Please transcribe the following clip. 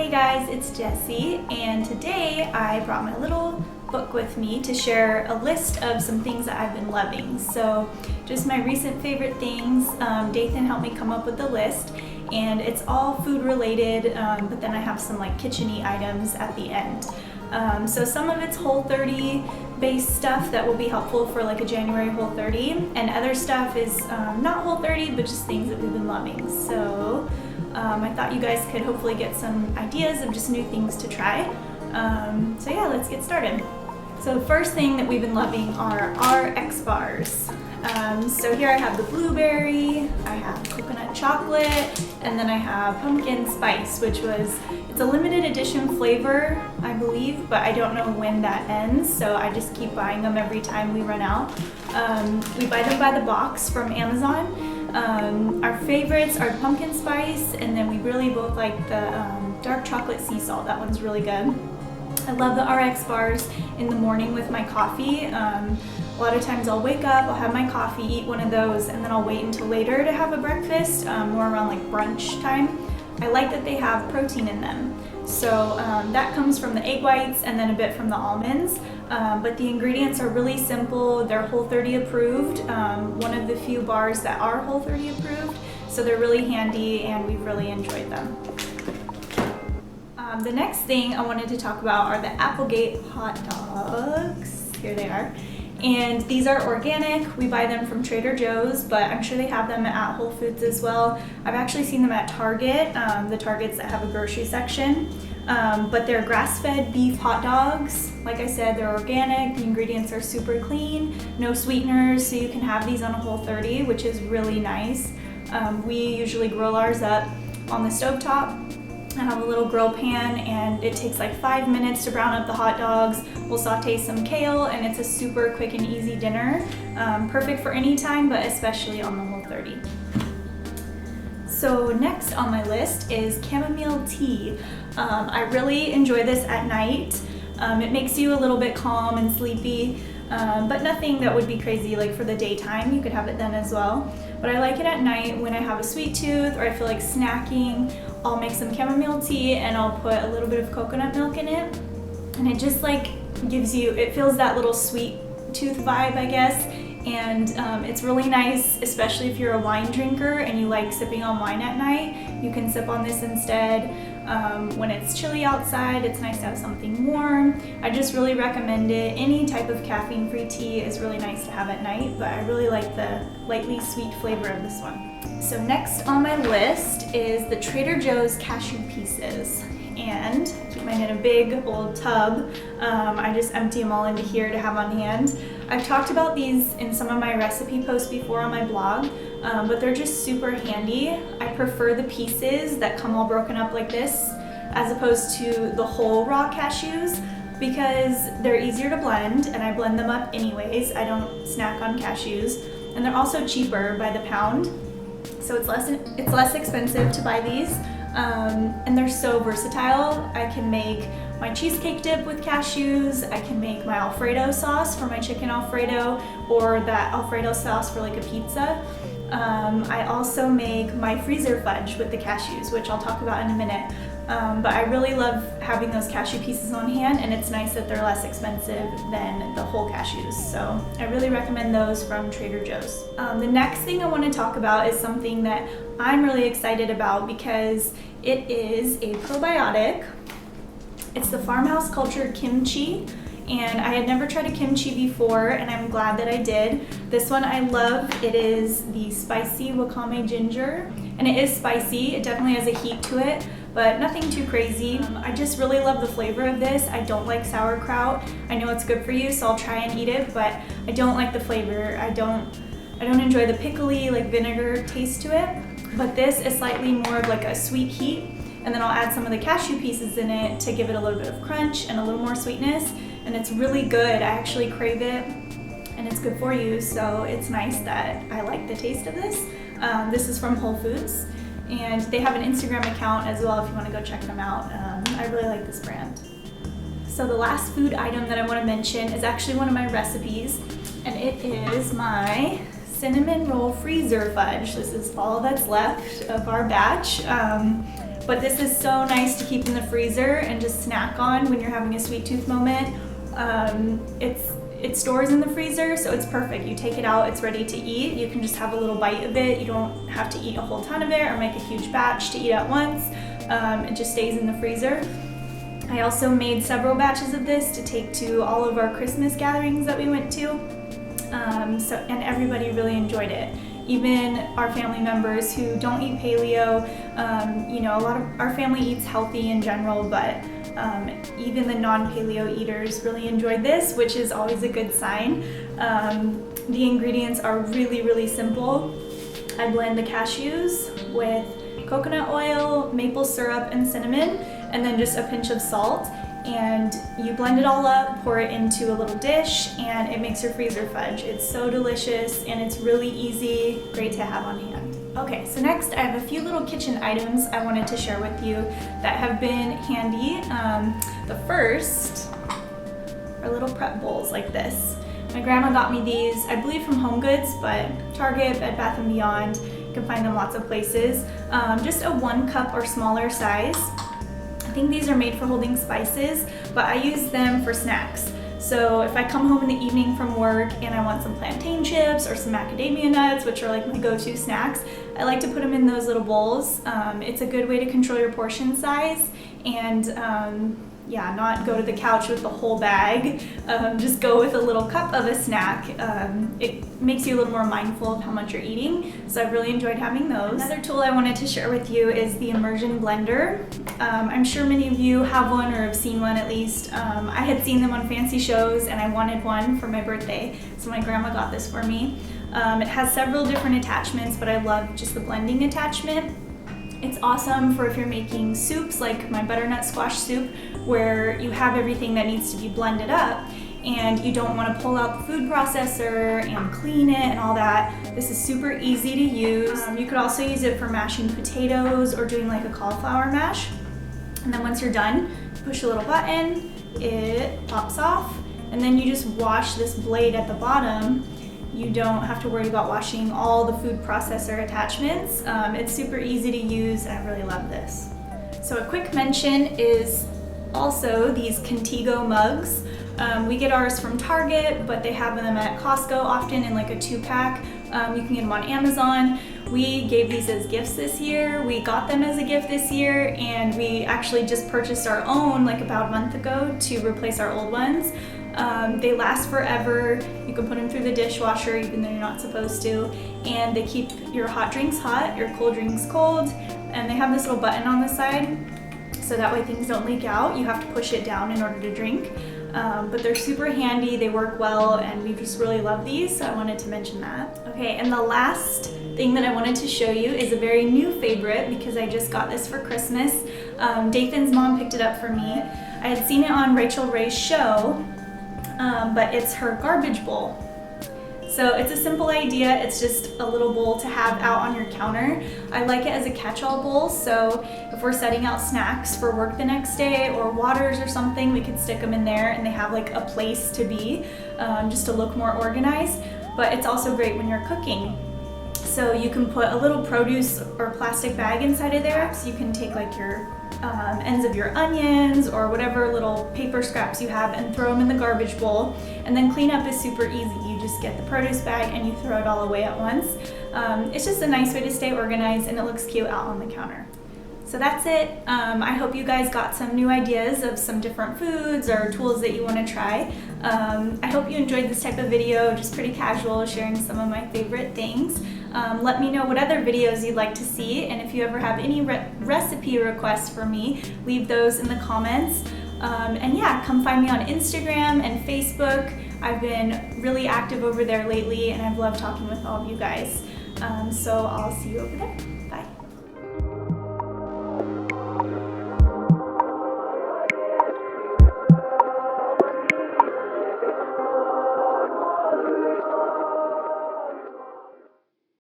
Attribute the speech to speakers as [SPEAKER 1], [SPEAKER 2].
[SPEAKER 1] Hey guys, it's Jessie, and today I brought my little book with me to share a list of some things that I've been loving. So just my recent favorite things. Dathan helped me come up with the list, and it's all food related, but then I have some like kitchen-y items at the end. So some of it's Whole30 based stuff that will be helpful for like a January Whole30, and other stuff is not Whole30 but just things that we've been loving. So I thought you guys could hopefully get some ideas of just new things to try. So yeah, let's get started. So the first thing that we've been loving are our X bars. So here I have the blueberry, I have coconut chocolate, and then I have pumpkin spice, it's a limited edition flavor, I believe, but I don't know when that ends, so I just keep buying them every time we run out. We buy them by the box from Amazon. Our favorites are pumpkin spice, and then we really both like the dark chocolate sea salt. That one's really good. I love the RX bars in the morning with my coffee. A lot of times I'll wake up, I'll have my coffee, eat one of those, and then I'll wait until later to have a breakfast, more around like brunch time. I like that they have protein in them. So that comes from the egg whites and then a bit from the almonds. But the ingredients are really simple. They're Whole30 approved, one of the few bars that are Whole30 approved. So they're really handy and we've really enjoyed them. The next thing I wanted to talk about are the Applegate Hot Dogs. Here they are. And these are organic. We buy them from Trader Joe's, but I'm sure they have them at Whole Foods as well. I've actually seen them at Target, the Targets that have a grocery section. But they're grass-fed beef hot dogs. Like I said, they're organic. The ingredients are super clean, no sweeteners, so you can have these on a Whole30, which is really nice. We usually grill ours up on the stovetop. I have a little grill pan, and it takes like 5 minutes to brown up the hot dogs. We'll saute some kale, and it's a super quick and easy dinner. Perfect for any time, but especially on the Whole30. So next on my list is Chamomile Tea. I really enjoy this at night. It makes you a little bit calm and sleepy, but nothing that would be crazy like for the daytime. You could have it then as well. But I like it at night when I have a sweet tooth or I feel like snacking. I'll make some chamomile tea and I'll put a little bit of coconut milk in it. And it just like it feels that little sweet tooth vibe, I guess. And it's really nice, especially if you're a wine drinker and you like sipping on wine at night. You can sip on this instead. When it's chilly outside, it's nice to have something warm. I just really recommend it. Any type of caffeine-free tea is really nice to have at night, but I really like the lightly sweet flavor of this one. So next on my list is the Trader Joe's cashew pieces. And I keep mine in a big old tub. I just empty them all into here to have on hand. I've talked about these in some of my recipe posts before on my blog, but they're just super handy. I prefer the pieces that come all broken up like this as opposed to the whole raw cashews because they're easier to blend, and I blend them up anyways. I don't snack on cashews, and they're also cheaper by the pound, so it's less expensive to buy these. And they're so versatile. I can make my cheesecake dip with cashews, I can make my Alfredo sauce for my chicken Alfredo, or that Alfredo sauce for like a pizza. I also make my freezer fudge with the cashews, which I'll talk about in a minute. But I really love having those cashew pieces on hand, and it's nice that they're less expensive than the whole cashews. So I really recommend those from Trader Joe's. The next thing I want to talk about is something that I'm really excited about because it is a probiotic. It's the Farmhouse cultured kimchi, and I had never tried a kimchi before, and I'm glad that I did. This one I love. It is the spicy wakame ginger, and it is spicy. It definitely has a heat to it, but nothing too crazy. I just really love the flavor of this. I don't like sauerkraut. I know it's good for you, so I'll try and eat it, but I don't like the flavor. I don't enjoy the pickly, like vinegar taste to it, but this is slightly more of like a sweet heat, and then I'll add some of the cashew pieces in it to give it a little bit of crunch and a little more sweetness, and it's really good. I actually crave it, and it's good for you, so it's nice that I like the taste of this. This is from Whole Foods, and they have an Instagram account as well if you want to go check them out. I really like this brand. So the last food item that I want to mention is actually one of my recipes, and it is my cinnamon roll freezer fudge. This is all that's left of our batch. but this is so nice to keep in the freezer and just snack on when you're having a sweet tooth moment. It stores in the freezer, so it's perfect. You take it out, it's ready to eat. You can just have a little bite of it. You don't have to eat a whole ton of it or make a huge batch to eat at once. It just stays in the freezer. I also made several batches of this to take to all of our Christmas gatherings that we went to. And everybody really enjoyed it. Even our family members who don't eat paleo, you know, a lot of our family eats healthy in general, but even the non-paleo eaters really enjoyed this, which is always a good sign. The ingredients are really, really simple. I blend the cashews with coconut oil, maple syrup, and cinnamon, and then just a pinch of salt. And you blend it all up, pour it into a little dish, and it makes your freezer fudge. It's so delicious and it's really easy, great to have on hand. Okay, so next I have a few little kitchen items I wanted to share with you that have been handy. The first are little prep bowls like this. My grandma got me these, I believe from Home Goods, but Target, Bed Bath & Beyond, you can find them lots of places. Just a 1 cup or smaller size. I think these are made for holding spices, but I use them for snacks. So if I come home in the evening from work and I want some plantain chips or some macadamia nuts, which are like my go-to snacks, I like to put them in those little bowls. It's a good way to control your portion size and yeah, not go to the couch with the whole bag. Just go with a little cup of a snack. It makes you a little more mindful of how much you're eating. So I've really enjoyed having those. Another tool I wanted to share with you is the Immersion Blender. I'm sure many of you have one or have seen one at least. I had seen them on fancy shows and I wanted one for my birthday. So my grandma got this for me. It has several different attachments, but I love just the blending attachment. It's awesome for if you're making soups like my butternut squash soup, where you have everything that needs to be blended up and you don't want to pull out the food processor and clean it and all that. This is super easy to use. You could also use it for mashing potatoes or doing like a cauliflower mash. And then once you're done, push a little button, it pops off, and then you just wash this blade at the bottom. You don't have to worry about washing all the food processor attachments. It's super easy to use and I really love this. So a quick mention is also these Contego mugs. We get ours from Target, but they have them at Costco often in like a 2-pack. You can get them on Amazon. We gave these as gifts this year. We got them as a gift this year, and we actually just purchased our own like about a month ago to replace our old ones. They last forever. You can put them through the dishwasher even though you're not supposed to, and they keep your hot drinks hot, your cold drinks cold, and they have this little button on the side so that way things don't leak out. You have to push it down in order to drink, but they're super handy, they work well, and we just really love these, so I wanted to mention that. Okay, and the last thing that I wanted to show you is a very new favorite because I just got this for Christmas. Dathan's mom picked it up for me. I had seen it on Rachel Ray's show, but it's her garbage bowl. So it's a simple idea. It's just a little bowl to have out on your counter. I like it as a catch-all bowl, so if we're setting out snacks for work the next day or waters or something, we could stick them in there and they have like a place to be, just to look more organized. But it's also great when you're cooking. So you can put a little produce or plastic bag inside of there, so you can take like your ends of your onions or whatever little paper scraps you have and throw them in the garbage bowl. And then cleanup is super easy. You just get the produce bag and you throw it all away at once. It's just a nice way to stay organized and it looks cute out on the counter. So that's it. I hope you guys got some new ideas of some different foods or tools that you want to try. I hope you enjoyed this type of video, just pretty casual, sharing some of my favorite things. Let me know what other videos you'd like to see, and if you ever have any recipe requests for me, leave those in the comments. And yeah, come find me on Instagram and Facebook. I've been really active over there lately and I've loved talking with all of you guys. So I'll see you over there.